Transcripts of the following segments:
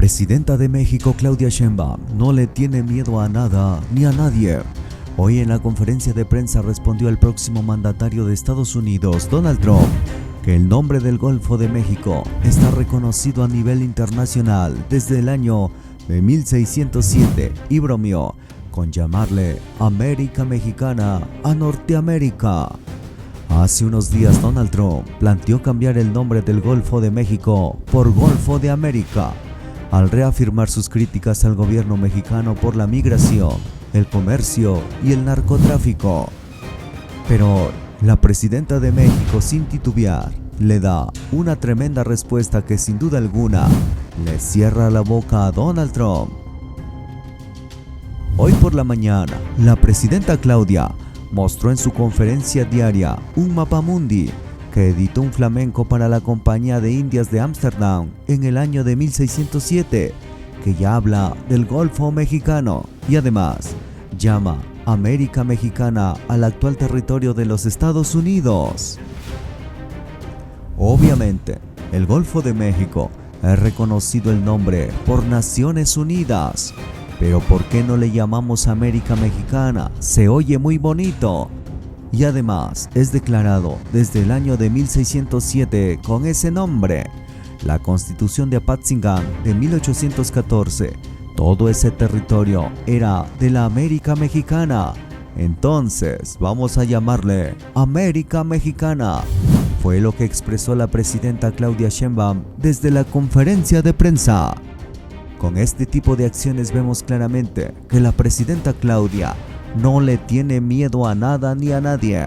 presidenta de México, Claudia Sheinbaum, no le tiene miedo a nada ni a nadie. Hoy en la conferencia de prensa respondió al próximo mandatario de Estados Unidos, Donald Trump, que el nombre del Golfo de México está reconocido a nivel internacional desde el año de 1607 y bromeó con llamarle América Mexicana a Norteamérica. Hace unos días Donald Trump planteó cambiar el nombre del Golfo de México por Golfo de América, al reafirmar sus críticas al gobierno mexicano por la migración, el comercio y el narcotráfico. Pero la presidenta de México, sin titubear, le da una tremenda respuesta que sin duda alguna le cierra la boca a Donald Trump. Hoy por la mañana, la presidenta Claudia mostró en su conferencia diaria un mapamundi que editó un flamenco para la Compañía de Indias de Ámsterdam en el año de 1607, que ya habla del Golfo Mexicano y además llama América Mexicana al actual territorio de los Estados Unidos. Obviamente, el Golfo de México es reconocido el nombre por Naciones Unidas, pero ¿por qué no le llamamos América Mexicana? Se oye muy bonito. Y además es declarado desde el año de 1607 con ese nombre. La Constitución de Apatzingán de 1814, todo ese territorio era de la América Mexicana. Entonces vamos a llamarle América Mexicana. Fue lo que expresó la presidenta Claudia Sheinbaum desde la conferencia de prensa. Con este tipo de acciones vemos claramente que la presidenta Claudia no le tiene miedo a nada ni a nadie,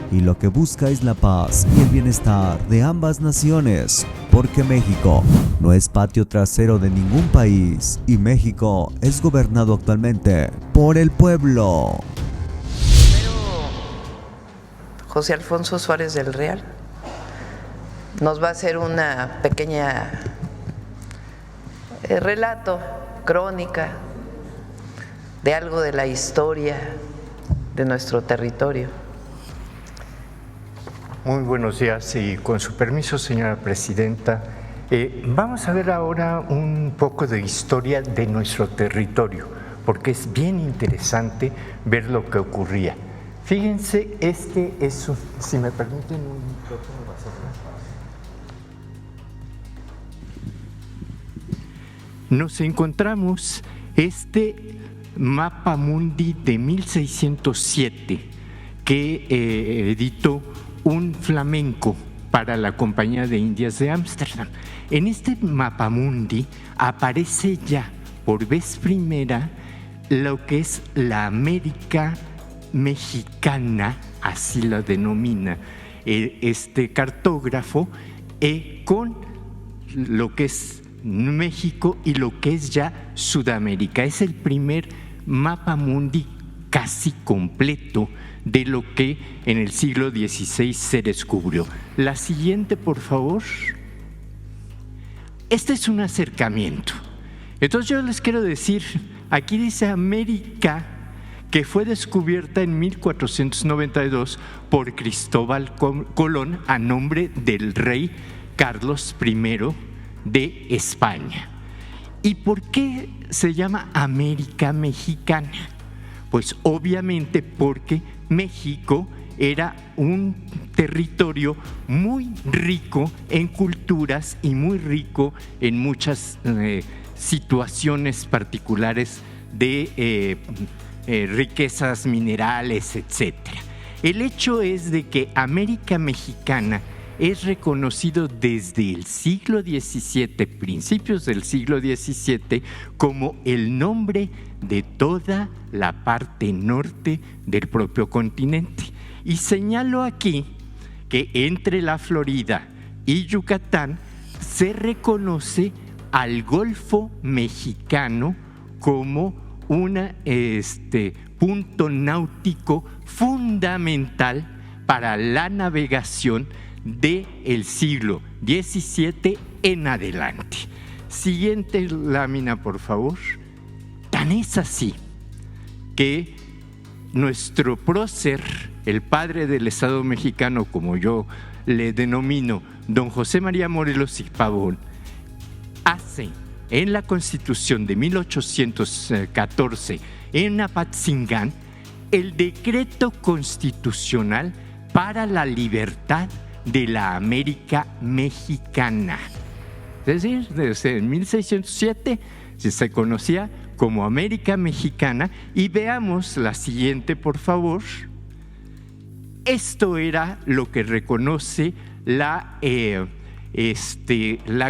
y lo que busca es la paz y el bienestar de ambas naciones, porque México no es patio trasero de ningún país y México es gobernado actualmente por el pueblo. Primero, José Alfonso Suárez del Real nos va a hacer una pequeña relato, crónica de algo de la historia de nuestro territorio. Muy buenos días y con su permiso, señora presidenta, vamos a ver ahora un poco de historia de nuestro territorio, porque es bien interesante ver lo que ocurría. Fíjense, este es un, si me permiten un micrófono, va a ser más. Nos encontramos este mapamundi de 1607 que editó un flamenco para la Compañía de Indias de Ámsterdam. En este mapamundi aparece ya por vez primera lo que es la América Mexicana, así la denomina este cartógrafo, con lo que es México y lo que es ya Sudamérica. Es el primer mapamundi casi completo de lo que en el siglo XVI se descubrió. La siguiente, por favor. Este es un acercamiento. Entonces yo les quiero decir, aquí dice América, que fue descubierta en 1492 por Cristóbal Colón a nombre del rey Carlos I de España. ¿Y por qué se llama América Mexicana? Pues obviamente porque México era un territorio muy rico en culturas y muy rico en muchas situaciones particulares de riquezas minerales, etc. El hecho es de que América Mexicana es reconocido desde el siglo XVII, principios del siglo XVII, como el nombre de toda la parte norte del propio continente. Y señalo aquí que entre la Florida y Yucatán se reconoce al Golfo Mexicano como un punto náutico fundamental para la navegación del siglo XVII en adelante. Siguiente lámina, por favor. Tan es así que nuestro prócer, el padre del Estado mexicano, como yo le denomino, don José María Morelos y Pavón, hace en la Constitución de 1814 en Apatzingán el decreto constitucional para la libertad de la América mexicana. Es decir, desde 1607 se conocía como América Mexicana. Y veamos la siguiente, por favor. Esto era lo que reconoce la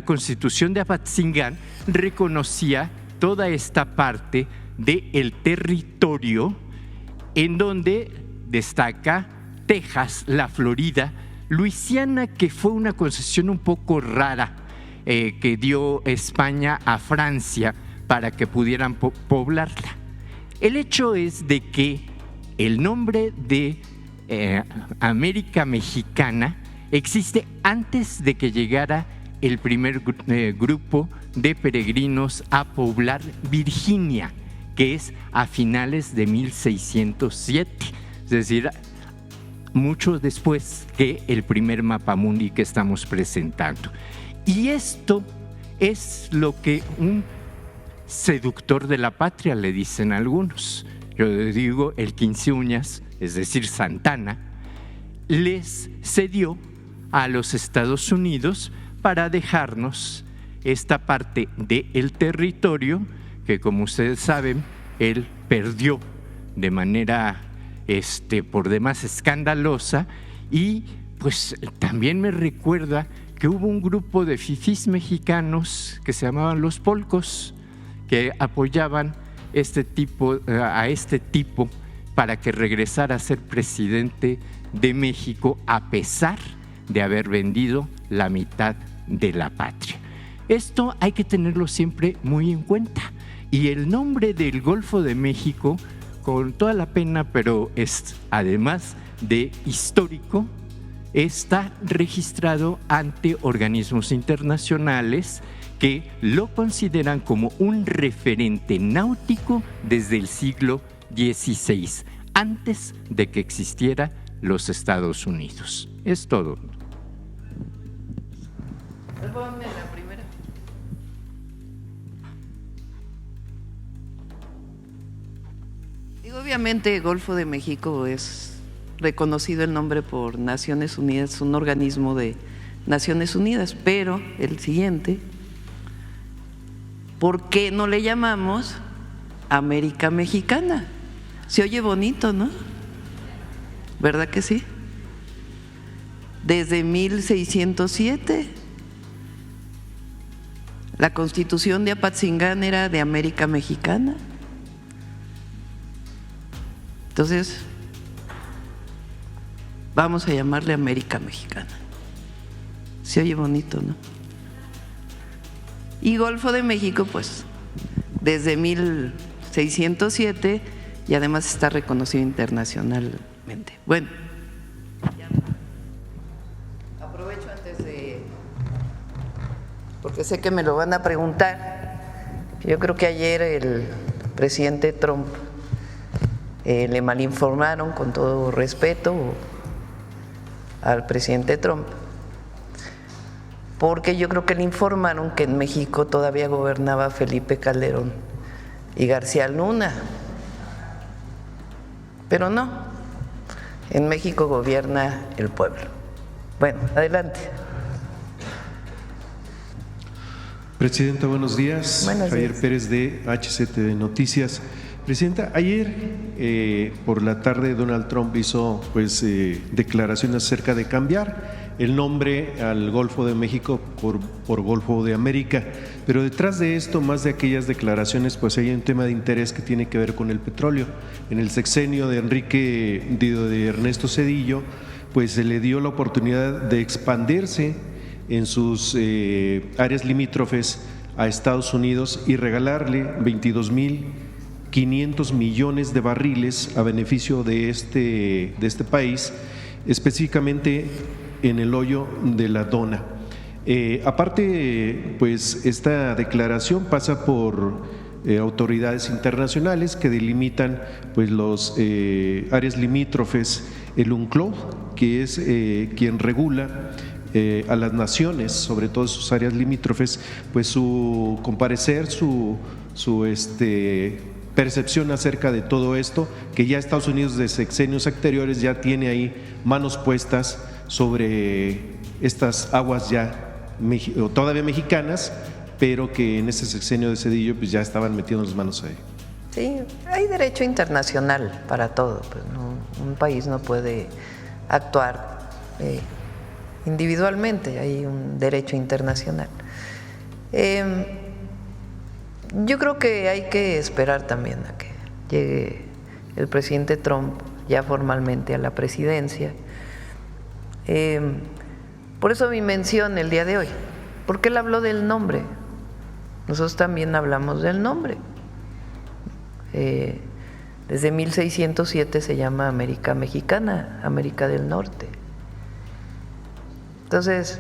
Constitución de Apatzingán. Reconocía toda esta parte del territorio en donde destaca Texas, la Florida, Luisiana, que fue una concesión un poco rara que dio España a Francia para que pudieran poblarla. El hecho es de que el nombre de América Mexicana existe antes de que llegara el primer grupo de peregrinos a poblar Virginia, que es a finales de 1607, es decir, mucho después que el primer mapamundi que estamos presentando. Y esto es lo que un seductor de la patria, le dicen algunos. Yo digo, el 15 uñas, es decir, Santana, les cedió a los Estados Unidos para dejarnos esta parte del territorio que, como ustedes saben, él perdió de manera por demás escandalosa. Y pues también me recuerda que hubo un grupo de fifís mexicanos que se llamaban los Polcos, que apoyaban a este tipo para que regresara a ser presidente de México, a pesar de haber vendido la mitad de la patria. Esto hay que tenerlo siempre muy en cuenta. Y el nombre del Golfo de México, con toda la pena, pero es además de histórico, está registrado ante organismos internacionales que lo consideran como un referente náutico desde el siglo XVI, antes de que existiera los Estados Unidos. Es todo. Ponme la primera. Digo, obviamente Golfo de México es reconocido el nombre por Naciones Unidas, un organismo de Naciones Unidas, pero el siguiente, ¿por qué no le llamamos América Mexicana? Se oye bonito, ¿no? ¿Verdad que sí? Desde 1607, la Constitución de Apatzingán era de América Mexicana. Entonces, vamos a llamarle América Mexicana. Se oye bonito, ¿no? Y Golfo de México, pues, desde 1607, y además está reconocido internacionalmente. Bueno, aprovecho antes de, porque sé que me lo van a preguntar. Yo creo que ayer el presidente Trump le malinformaron, con todo respeto al presidente Trump, porque yo creo que le informaron que en México todavía gobernaba Felipe Calderón y García Luna, pero no, en México gobierna el pueblo. Bueno, adelante. Presidenta, buenos días. Javier Pérez de HCTV Noticias. Presidenta, ayer por la tarde Donald Trump hizo declaraciones acerca de cambiar el nombre al Golfo de México por Golfo de América, pero detrás de esto, más de aquellas declaraciones, pues hay un tema de interés que tiene que ver con el petróleo. En el sexenio de Ernesto Zedillo, pues se le dio la oportunidad de expandirse en sus áreas limítrofes a Estados Unidos y regalarle 22.500 millones de barriles a beneficio de este país, específicamente en el hoyo de la Dona. Aparte, pues esta declaración pasa por autoridades internacionales que delimitan pues los áreas limítrofes, el UNCLOS, que es quien regula a las naciones, sobre todo sus áreas limítrofes, pues su comparecer, su percepción acerca de todo esto, que ya Estados Unidos de sexenios anteriores ya tiene ahí manos puestas sobre estas aguas ya todavía mexicanas, pero que en ese sexenio de Zedillo pues ya estaban metiendo las manos ahí. Sí, hay derecho internacional para todo, pues no, un país no puede actuar individualmente, hay un derecho internacional. Yo creo que hay que esperar también a que llegue el presidente Trump ya formalmente a la presidencia. Por eso mi mención el día de hoy, porque él habló del nombre, nosotros también hablamos del nombre. Desde 1607 se llama América Mexicana, América del Norte. Entonces,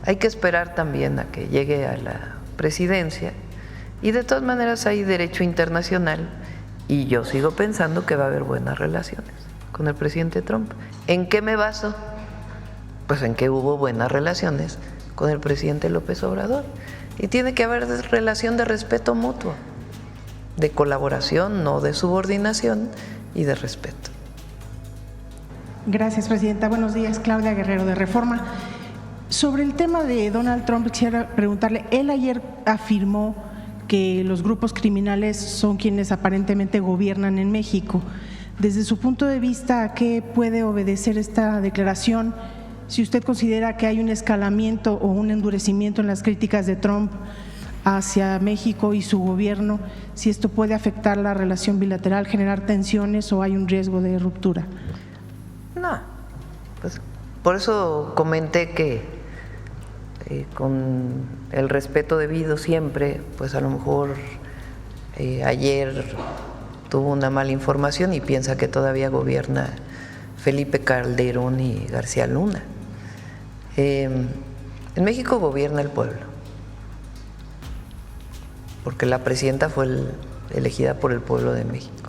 hay que esperar también a que llegue a la presidencia, y de todas maneras hay derecho internacional, y yo sigo pensando que va a haber buenas relaciones con el presidente Trump. ¿En qué me baso? Pues en que hubo buenas relaciones con el presidente López Obrador, y tiene que haber relación de respeto mutuo, de colaboración, no de subordinación, y de respeto. Gracias, presidenta. Buenos días, Claudia Guerrero de Reforma. Sobre el tema de Donald Trump, quisiera preguntarle, él ayer afirmó que los grupos criminales son quienes aparentemente gobiernan en México. Desde su punto de vista, ¿a qué puede obedecer esta declaración? Si usted considera que hay un escalamiento o un endurecimiento en las críticas de Trump hacia México y su gobierno, si esto puede afectar la relación bilateral, generar tensiones o hay un riesgo de ruptura. No, pues por eso comenté que con el respeto debido siempre, pues a lo mejor ayer tuvo una mala información y piensa que todavía gobierna Felipe Calderón y García Luna. En México gobierna el pueblo, porque la presidenta fue elegida por el pueblo de México.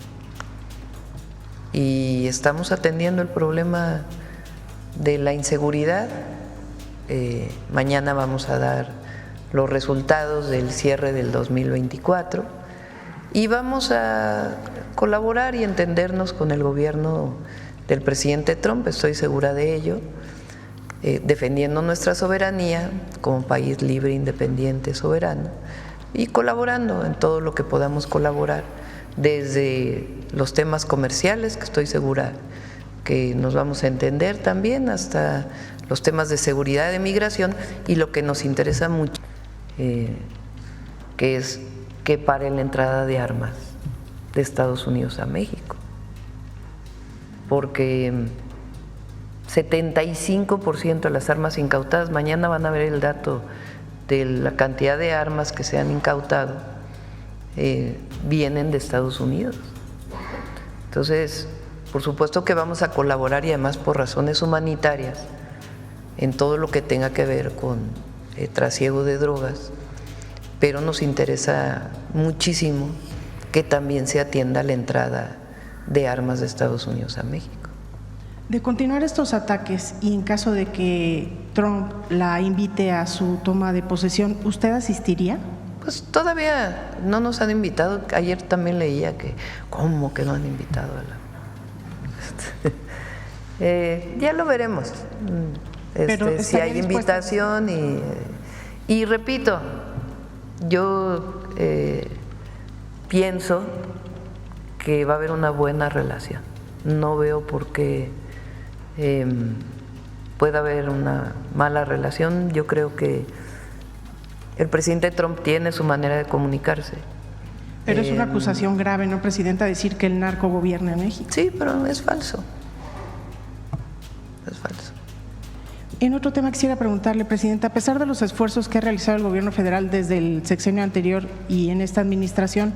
Y estamos atendiendo el problema de la inseguridad. Mañana vamos a dar los resultados del cierre del 2024 y vamos a colaborar y entendernos con el gobierno del presidente Trump, estoy segura de ello, defendiendo nuestra soberanía como país libre, independiente, soberano, y colaborando en todo lo que podamos colaborar, desde los temas comerciales, que estoy segura que nos vamos a entender también, hasta los temas de seguridad, de migración, y lo que nos interesa mucho, que es que pare la entrada de armas de Estados Unidos a México, porque 75% de las armas incautadas, mañana van a ver el dato de la cantidad de armas que se han incautado, vienen de Estados Unidos. Entonces, por supuesto que vamos a colaborar, y además por razones humanitarias, en todo lo que tenga que ver con trasiego de drogas, pero nos interesa muchísimo que también se atienda la entrada de armas de Estados Unidos a México. De continuar estos ataques y en caso de que Trump la invite a su toma de posesión, ¿usted asistiría? Pues todavía no nos han invitado. Ayer también leía que, ¿cómo que no han invitado a la...? Ya lo veremos. Si hay invitación y repito, yo pienso que va a haber una buena relación. No veo por qué pueda haber una mala relación. Yo creo que el presidente Trump tiene su manera de comunicarse. Pero es una acusación grave, ¿no, presidenta, decir que el narco gobierna en México? Sí, pero es falso. Es falso. En otro tema quisiera preguntarle, presidenta, a pesar de los esfuerzos que ha realizado el gobierno federal desde el sexenio anterior y en esta administración,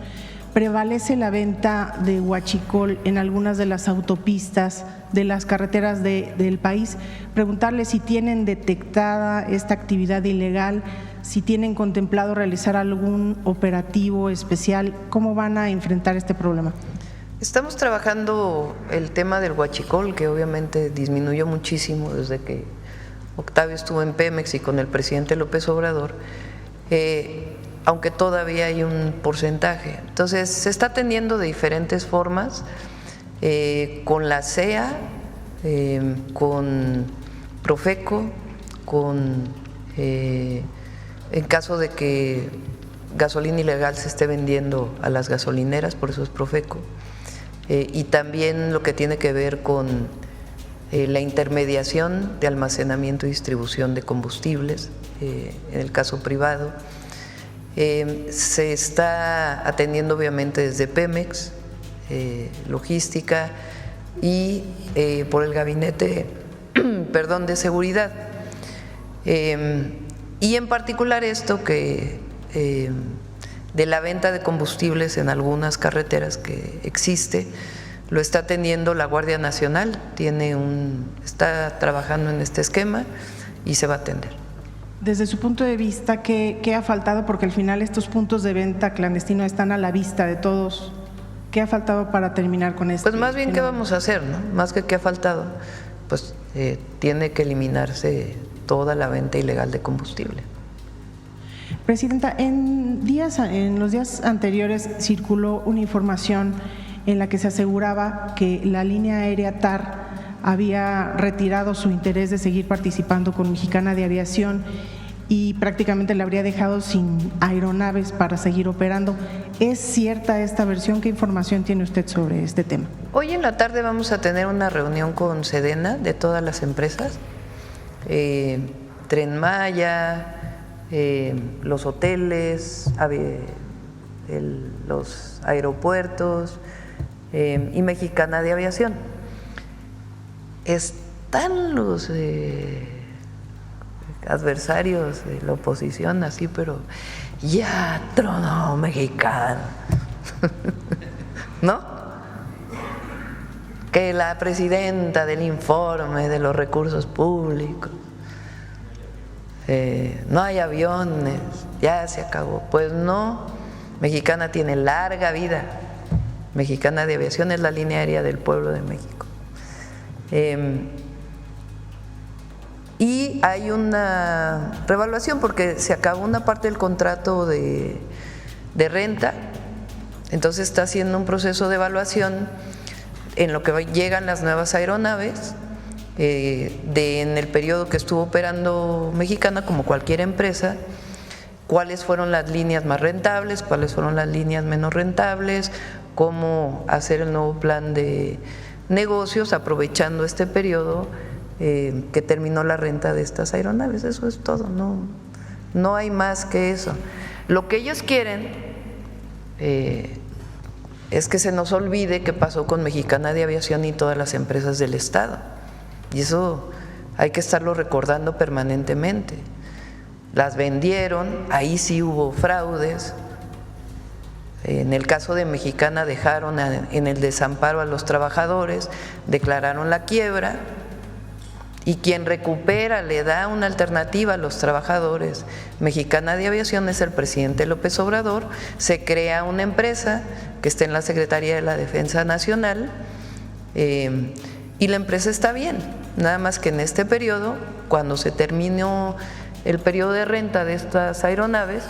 prevalece la venta de huachicol en algunas de las autopistas de las carreteras del país. Preguntarle si tienen detectada esta actividad ilegal, si tienen contemplado realizar algún operativo especial, ¿cómo van a enfrentar este problema? Estamos trabajando el tema del huachicol, que obviamente disminuyó muchísimo desde que Octavio estuvo en Pemex y con el presidente López Obrador, aunque todavía hay un porcentaje. Entonces, se está atendiendo de diferentes formas, con la CEA, con Profeco, en caso de que gasolina ilegal se esté vendiendo a las gasolineras, por eso es Profeco, y también lo que tiene que ver con la intermediación de almacenamiento y distribución de combustibles, en el caso privado. Se está atendiendo obviamente desde Pemex, logística y por el gabinete de seguridad. Y en particular esto que de la venta de combustibles en algunas carreteras que existe, lo está atendiendo la Guardia Nacional, está trabajando en este esquema y se va a atender. Desde su punto de vista, ¿qué ha faltado? Porque al final estos puntos de venta clandestino están a la vista de todos. ¿Qué ha faltado para terminar con esto? Pues más bien, ¿qué vamos a hacer, no? Más que qué ha faltado, pues tiene que eliminarse toda la venta ilegal de combustible. Presidenta, en los días anteriores circuló una información en la que se aseguraba que la línea aérea TAR había retirado su interés de seguir participando con Mexicana de Aviación y prácticamente la habría dejado sin aeronaves para seguir operando. ¿Es cierta esta versión? ¿Qué información tiene usted sobre este tema? Hoy en la tarde vamos a tener una reunión con Sedena de todas las empresas, Tren Maya, los hoteles, los aeropuertos y Mexicana de Aviación. Están los adversarios de la oposición así, pero ya tronó Mexicana, ¿no? Que la presidenta del informe de los recursos públicos, no hay aviones, ya se acabó. Pues no, Mexicana tiene larga vida. Mexicana de Aviación es la línea aérea del pueblo de México. Y hay una revaluación porque se acabó una parte del contrato de renta, entonces está haciendo un proceso de evaluación en lo que llegan las nuevas aeronaves, en el periodo que estuvo operando Mexicana, como cualquier empresa, cuáles fueron las líneas más rentables, cuáles fueron las líneas menos rentables, cómo hacer el nuevo plan de negocios aprovechando este periodo que terminó la renta de estas aeronaves. Eso es todo, no hay más que eso. Lo que ellos quieren es que se nos olvide qué pasó con Mexicana de Aviación y todas las empresas del Estado, y eso hay que estarlo recordando permanentemente. Las vendieron, ahí sí hubo fraudes. En el caso de Mexicana dejaron en el desamparo a los trabajadores, declararon la quiebra, y quien recupera, le da una alternativa a los trabajadores, Mexicana de Aviación, es el presidente López Obrador. Se crea una empresa que está en la Secretaría de la Defensa Nacional, y la empresa está bien, nada más que en este periodo, cuando se terminó el periodo de renta de estas aeronaves,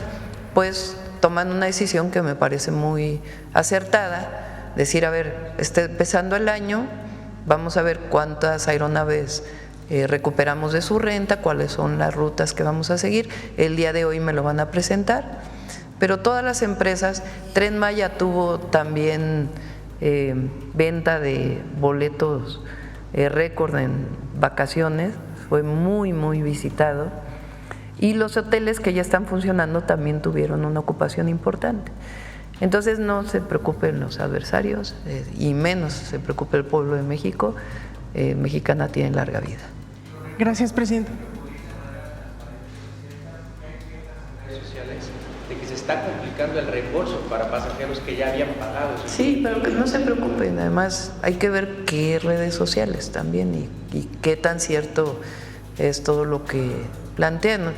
pues toman una decisión que me parece muy acertada, decir, a ver, está empezando el año, vamos a ver cuántas aeronaves recuperamos de su renta, cuáles son las rutas que vamos a seguir. El día de hoy me lo van a presentar, pero todas las empresas, Tren Maya tuvo también venta de boletos récord en vacaciones, fue muy visitado, y los hoteles que ya están funcionando también tuvieron una ocupación importante. Entonces no se preocupen los adversarios, y menos se preocupe el pueblo de México. Mexicana tiene larga vida. Gracias, presidente. De que se está complicando el reembolso para pasajeros que ya habían pagado. Sí, pero que no se preocupen, además hay que ver qué redes sociales también y qué tan cierto es todo lo que plantean.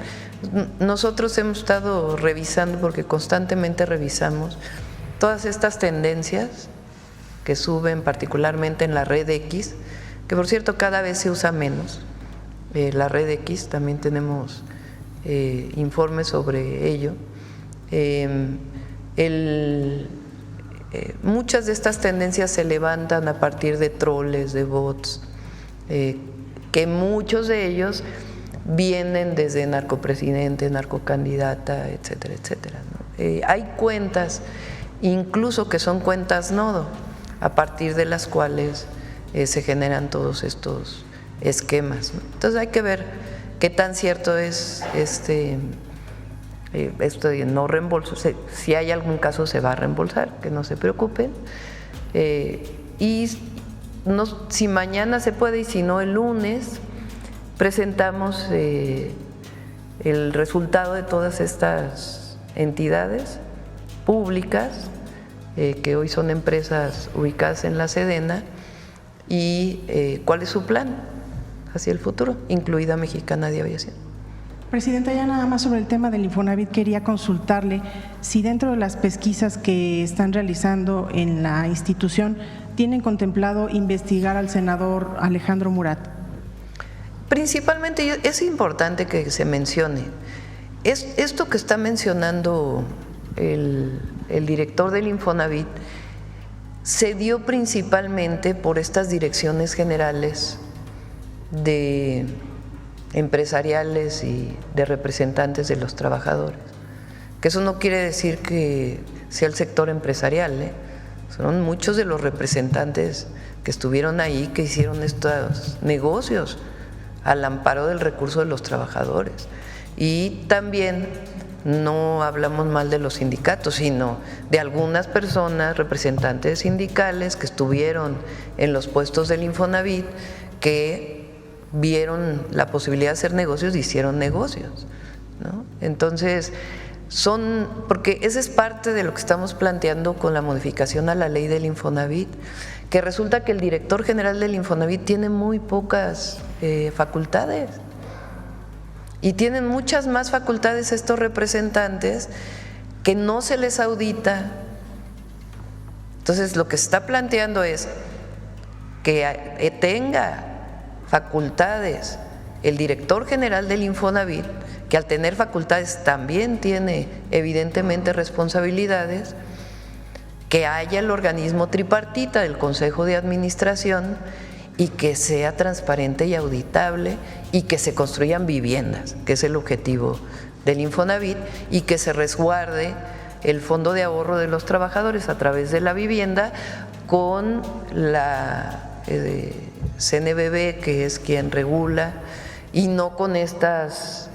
Nosotros hemos estado revisando, porque constantemente revisamos todas estas tendencias que suben particularmente en la red X, que por cierto cada vez se usa menos, la Red X, también tenemos informes sobre ello. Muchas de estas tendencias se levantan a partir de troles, de bots, que muchos de ellos vienen desde narcopresidente, narcocandidata, etcétera, etcétera, ¿no? Hay cuentas, incluso que son cuentas nodo, a partir de las cuales se generan todos estos esquemas, ¿no? Entonces hay que ver qué tan cierto es esto de no reembolso. Si hay algún caso se va a reembolsar, que no se preocupen, y si mañana se puede y si no el lunes presentamos el resultado de todas estas entidades públicas que hoy son empresas ubicadas en la Sedena y cuál es su plan hacia el futuro, incluida Mexicana de Aviación. Presidenta, ya nada más sobre el tema del Infonavit quería consultarle si dentro de las pesquisas que están realizando en la institución tienen contemplado investigar al senador Alejandro Murat. Principalmente es importante que se mencione esto que está mencionando el director del Infonavit. Se dio principalmente por estas direcciones generales de empresariales y de representantes de los trabajadores, que eso no quiere decir que sea el sector empresarial, son muchos de los representantes que estuvieron ahí que hicieron estos negocios al amparo del recurso de los trabajadores. Y también no hablamos mal de los sindicatos, sino de algunas personas, representantes sindicales que estuvieron en los puestos del Infonavit, que vieron la posibilidad de hacer negocios y hicieron negocios, ¿no? Entonces, porque esa es parte de lo que estamos planteando con la modificación a la ley del Infonavit, que resulta que el director general del Infonavit tiene muy pocas facultades y tienen muchas más facultades estos representantes que no se les audita. Entonces, lo que se está planteando es que tenga facultades el director general del Infonavit, que al tener facultades también tiene evidentemente responsabilidades, que haya el organismo tripartita del Consejo de Administración y que sea transparente y auditable y que se construyan viviendas, que es el objetivo del Infonavit, y que se resguarde el fondo de ahorro de los trabajadores a través de la vivienda con la CNBB, que es quien regula, y no con estas,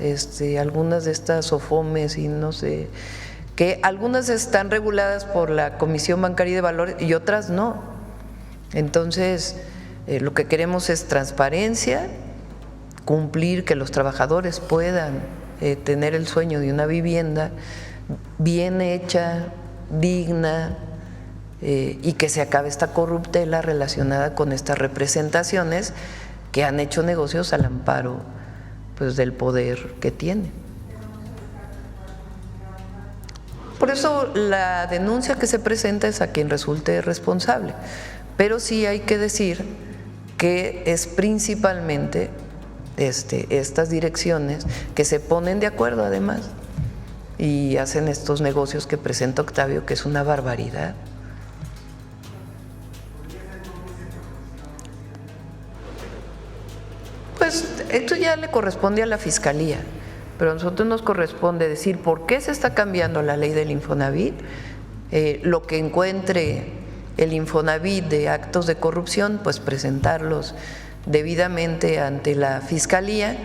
algunas de estas SOFOMES y no sé, que algunas están reguladas por la Comisión Bancaria de Valores y otras no. Entonces, lo que queremos es transparencia, cumplir que los trabajadores puedan tener el sueño de una vivienda bien hecha, digna, y que se acabe esta corruptela relacionada con estas representaciones que han hecho negocios al amparo, pues, del poder que tienen. Por eso la denuncia que se presenta es a quien resulte responsable, pero sí hay que decir que es principalmente estas direcciones que se ponen de acuerdo además y hacen estos negocios que presenta Octavio, que es una barbaridad. Pues esto ya le corresponde a la Fiscalía, pero a nosotros nos corresponde decir por qué se está cambiando la ley del Infonavit, lo que encuentre el Infonavit de actos de corrupción, pues presentarlos debidamente ante la Fiscalía,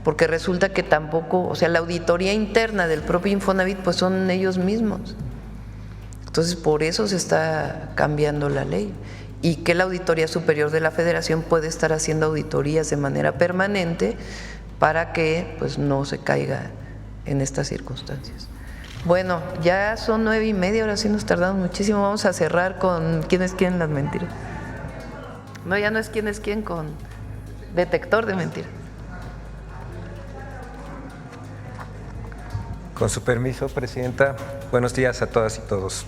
porque resulta que tampoco, o sea, la auditoría interna del propio Infonavit pues son ellos mismos. Entonces, por eso se está cambiando la ley, y que la Auditoría Superior de la Federación puede estar haciendo auditorías de manera permanente para que pues no se caiga en estas circunstancias. Bueno, ya son 9:30, ahora sí nos tardamos muchísimo. Vamos a cerrar con quién es quién las mentiras. No, ya no es quién es quién, con detector de mentiras. Con su permiso, Presidenta, buenos días a todas y todos.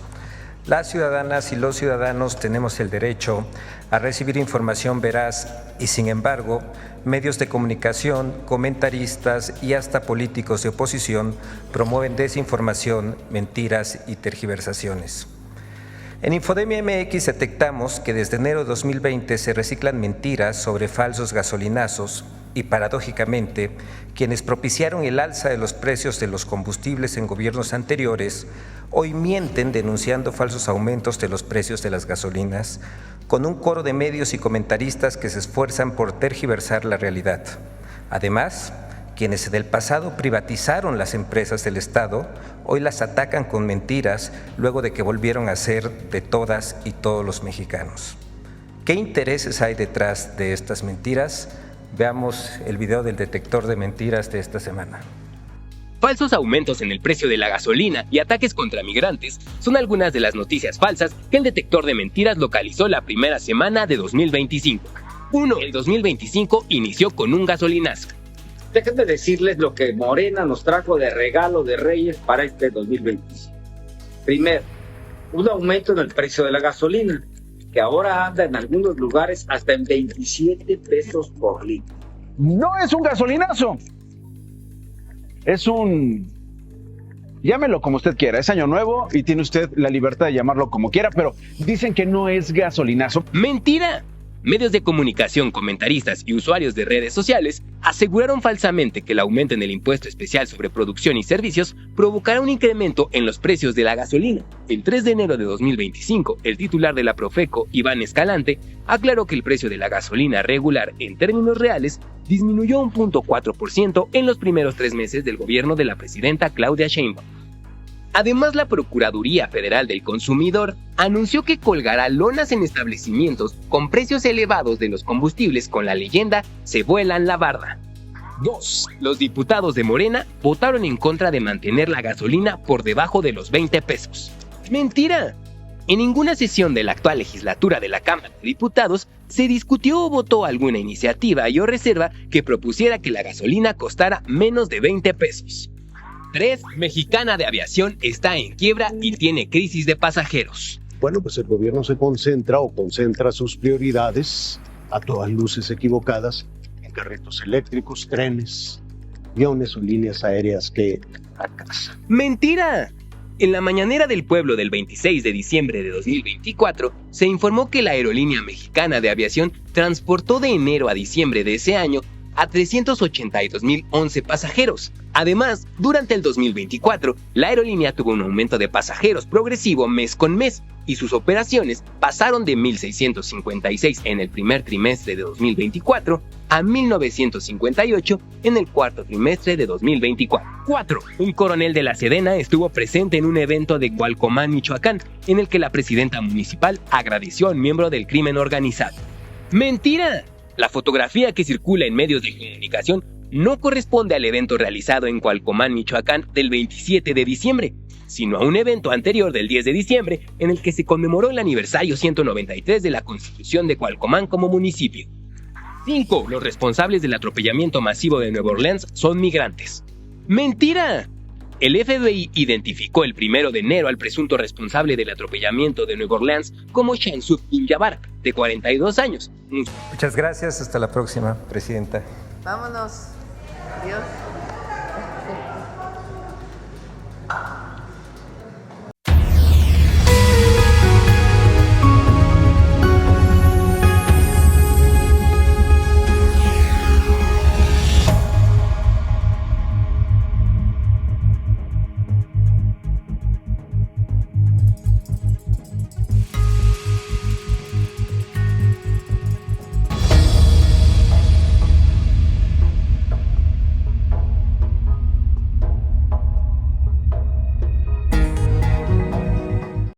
Las ciudadanas y los ciudadanos tenemos el derecho a recibir información veraz y, sin embargo, medios de comunicación, comentaristas y hasta políticos de oposición promueven desinformación, mentiras y tergiversaciones. En Infodemia MX detectamos que desde enero de 2020 se reciclan mentiras sobre falsos gasolinazos y, paradójicamente, quienes propiciaron el alza de los precios de los combustibles en gobiernos anteriores hoy mienten denunciando falsos aumentos de los precios de las gasolinas, con un coro de medios y comentaristas que se esfuerzan por tergiversar la realidad. Además, quienes del pasado privatizaron las empresas del Estado, hoy las atacan con mentiras luego de que volvieron a ser de todas y todos los mexicanos. ¿Qué intereses hay detrás de estas mentiras? Veamos el video del detector de mentiras de esta semana. Falsos aumentos en el precio de la gasolina y ataques contra migrantes son algunas de las noticias falsas que el detector de mentiras localizó la primera semana de 2025. 1. El 2025 inició con un gasolinazo. Déjenme decirles lo que Morena nos trajo de regalo de Reyes para este 2025. Primero, un aumento en el precio de la gasolina, que ahora anda en algunos lugares hasta en 27 pesos por litro. No es un gasolinazo. Es un... llámelo como usted quiera, es año nuevo y tiene usted la libertad de llamarlo como quiera, pero dicen que no es gasolinazo. ¡Mentira! Medios de comunicación, comentaristas y usuarios de redes sociales aseguraron falsamente que el aumento en el impuesto especial sobre producción y servicios provocará un incremento en los precios de la gasolina. El 3 de enero de 2025, el titular de la Profeco, Iván Escalante, aclaró que el precio de la gasolina regular en términos reales disminuyó un 0.4% en los primeros 3 meses del gobierno de la presidenta Claudia Sheinbaum. Además, la Procuraduría Federal del Consumidor anunció que colgará lonas en establecimientos con precios elevados de los combustibles con la leyenda "se vuelan la barda". 2. Los diputados de Morena votaron en contra de mantener la gasolina por debajo de los 20 pesos. ¡Mentira! En ninguna sesión de la actual legislatura de la Cámara de Diputados se discutió o votó alguna iniciativa o reserva que propusiera que la gasolina costara menos de 20 pesos. 3. Mexicana de Aviación está en quiebra y tiene crisis de pasajeros. Bueno, pues el gobierno se concentra sus prioridades, a todas luces equivocadas, en carritos eléctricos, trenes, aviones o líneas aéreas que fracasan. ¡Mentira! En la mañanera del pueblo del 26 de diciembre de 2024, se informó que la Aerolínea Mexicana de Aviación transportó de enero a diciembre de ese año a 382.011 pasajeros. Además, durante el 2024, la aerolínea tuvo un aumento de pasajeros progresivo mes con mes y sus operaciones pasaron de 1.656 en el primer trimestre de 2024 a 1.958 en el cuarto trimestre de 2024. 4. Un coronel de la Sedena estuvo presente en un evento de Cualcomán, Michoacán, en el que la presidenta municipal agradeció a un miembro del crimen organizado. ¡Mentira! La fotografía que circula en medios de comunicación no corresponde al evento realizado en Cualcomán, Michoacán, del 27 de diciembre, sino a un evento anterior del 10 de diciembre en el que se conmemoró el aniversario 193 de la Constitución de Cualcomán como municipio. 5. Los responsables del atropellamiento masivo de Nueva Orleans son migrantes. ¡Mentira! El FBI identificó el 1 de enero al presunto responsable del atropellamiento de Nueva Orleans como Shamsud Bin-Jabbar, de 42 años. Muchas gracias, hasta la próxima, Presidenta. Vámonos. Adiós.